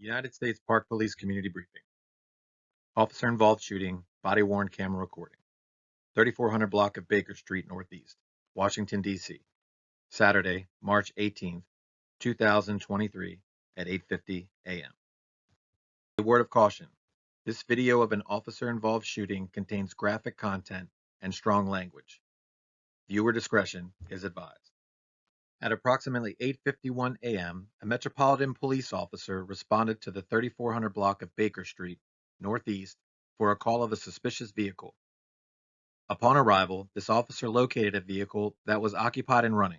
United States Park Police Community Briefing. Officer involved shooting, body-worn camera recording. 3400 block of Baker Street Northeast, Washington, D.C. Saturday, March 18th, 2023 at 8:50 a.m. A word of caution. This video of an officer-involved shooting contains graphic content and strong language. Viewer discretion is advised. At approximately 8:51 a.m., a Metropolitan Police officer responded to the 3400 block of Baker Street, Northeast, for a call of a suspicious vehicle. Upon arrival, this officer located a vehicle that was occupied and running.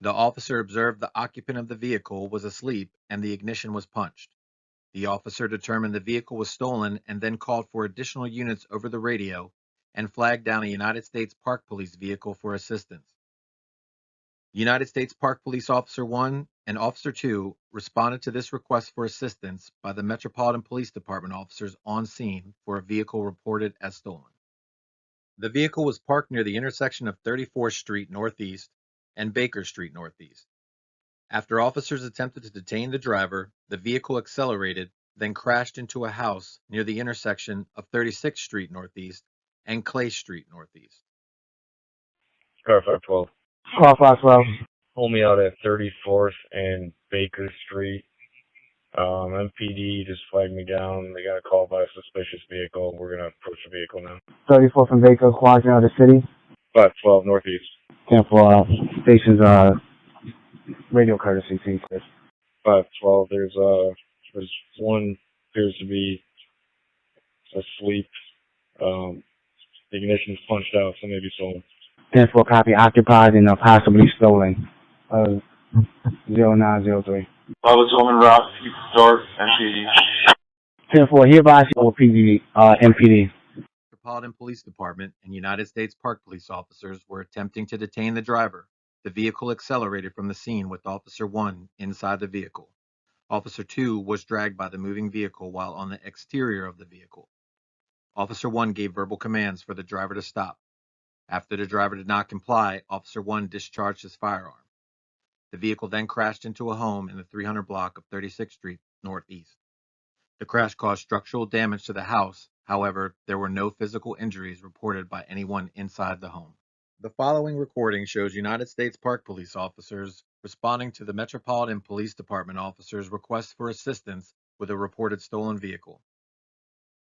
The officer observed the occupant of the vehicle was asleep and the ignition was punched. The officer determined the vehicle was stolen and then called for additional units over the radio and flagged down a United States Park Police vehicle for assistance. United States Park Police Officer 1 and Officer 2 responded to this request for assistance by the Metropolitan Police Department officers on scene for a vehicle reported as stolen. The vehicle was parked near the intersection of 34th Street Northeast and Baker Street Northeast. After officers attempted to detain the driver, the vehicle accelerated, then crashed into a house near the intersection of 36th Street Northeast and Clay Street Northeast. Car 512. Car 512. Hold me out at 34th and Baker Street. MPD just flagged me down. They got a call by a suspicious vehicle. We're going to approach the vehicle now. 34th and Baker, quadrant of the city. 512 Northeast. 10 for station's radio courtesy, please. 512. There's one appears to be asleep. The ignition's punched out, so maybe stolen. 10 for copy, occupied and possibly stolen. 0903. Public Woman Route, Start, MPD. 10 for hereby or PD, MPD. Metropolitan Police Department and United States Park Police officers were attempting to detain the driver. The vehicle accelerated from the scene with Officer 1 inside the vehicle. Officer 2 was dragged by the moving vehicle while on the exterior of the vehicle. Officer 1 gave verbal commands for the driver to stop. After the driver did not comply, Officer 1 discharged his firearm. The vehicle then crashed into a home in the 300 block of 36th Street Northeast. The crash caused structural damage to the house. However, there were no physical injuries reported by anyone inside the home. The following recording shows United States Park Police officers responding to the Metropolitan Police Department officers' request for assistance with a reported stolen vehicle.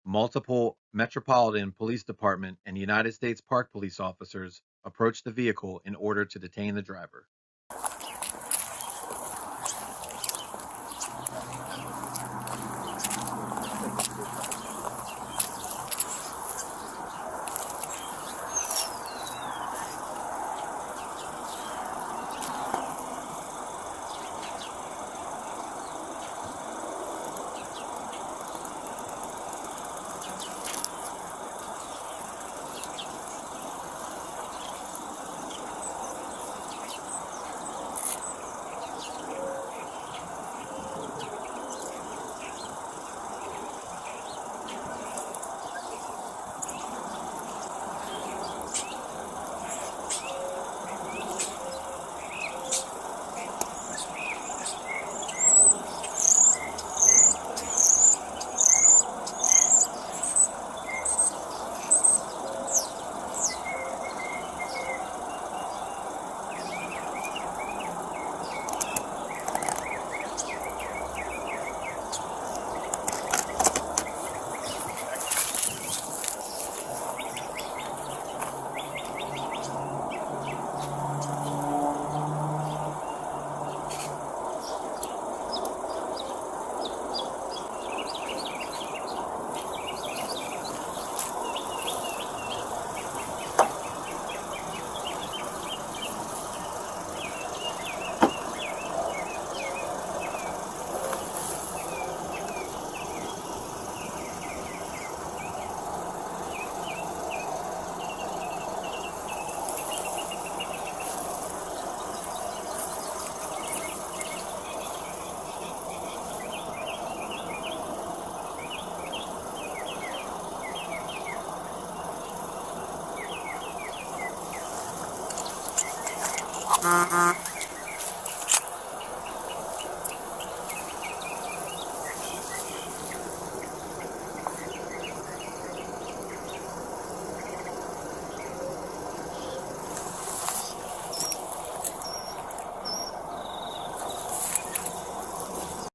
Multiple Metropolitan Police Department and United States Park Police officers approached the vehicle in order to detain the driver.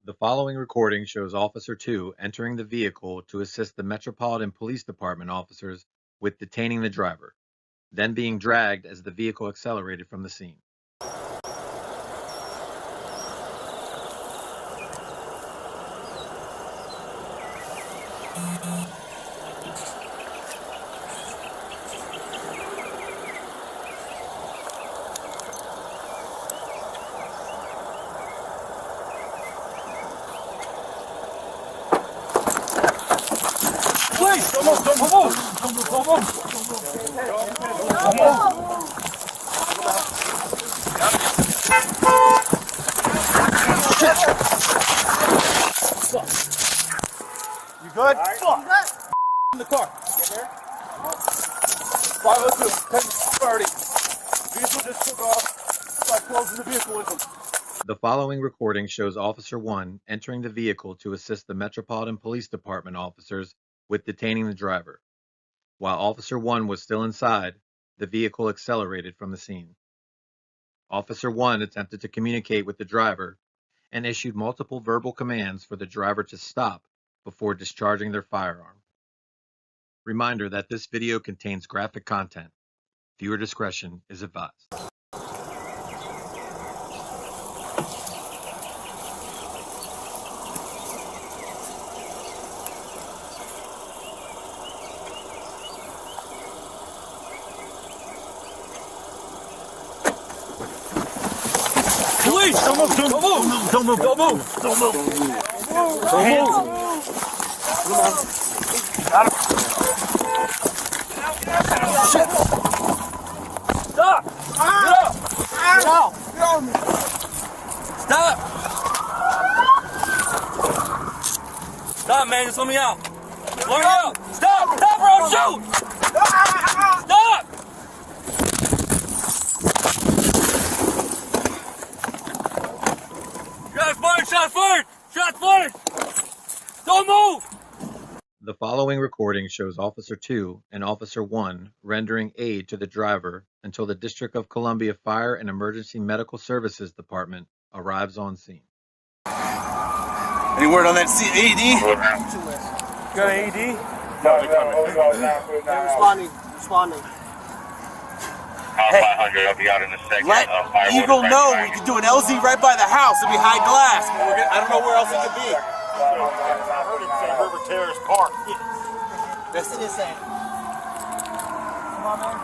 The following recording shows Officer 2 entering the vehicle to assist the Metropolitan Police Department officers with detaining the driver, then being dragged as the vehicle accelerated from the scene. Please, don't move, don't move, don't move, don't move. You good? In the car. Get there. 502, 10:30. Vehicle just took off. Start closing the vehicle with them. The following recording shows Officer 1 entering the vehicle to assist the Metropolitan Police Department officers with detaining the driver. While Officer 1 was still inside, the vehicle accelerated from the scene. Officer 1 attempted to communicate with the driver and issued multiple verbal commands for the driver to stop before discharging their firearm. Reminder that this video contains graphic content. Viewer discretion is advised. Please, don't move, don't move, don't move, don't move, don't move, don't move. Stop! Get out! Stop! Stop, man, just let me out. Let me out! Stop! Stop, bro! Shoot! Stop! Shots fired! Shots fired! Shots fired! Don't move! The following recording shows Officer 2 and Officer 1 rendering aid to the driver until the District of Columbia Fire and Emergency Medical Services Department arrives on scene. Any word on that AED? Got an AED? No, they're Responding. Hey, 500, I'll be out in a second. Let Eagle know we can do an LZ right by the house. It'll be high glass. But I don't know where else it could be. I heard it say River Terrace Park. That's it is saying. Come on, man.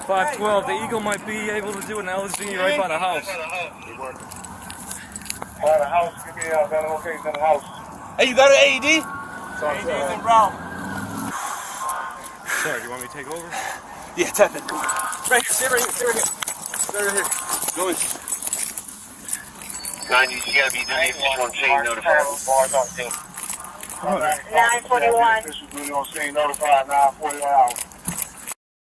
512, the Eagle might be able to do an LSD right by the house. By the house, give me a better location in the house. Hey, you got an AED? AED's in route. Sorry, do you want me to take over? Yeah, tap it. Right here, stay right here, stay right here. Stay right here. Go in. 9, you gotta be doing one chain notified. 941. This is really on scene notified 941.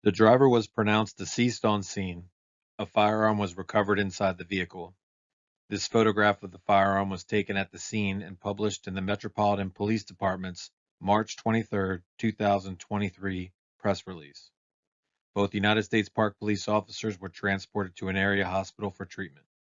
The driver was pronounced deceased on scene. A firearm was recovered inside the vehicle. This photograph of the firearm was taken at the scene and published in the Metropolitan Police Department's March 23, 2023 press release. Both United States Park Police officers were transported to an area hospital for treatment.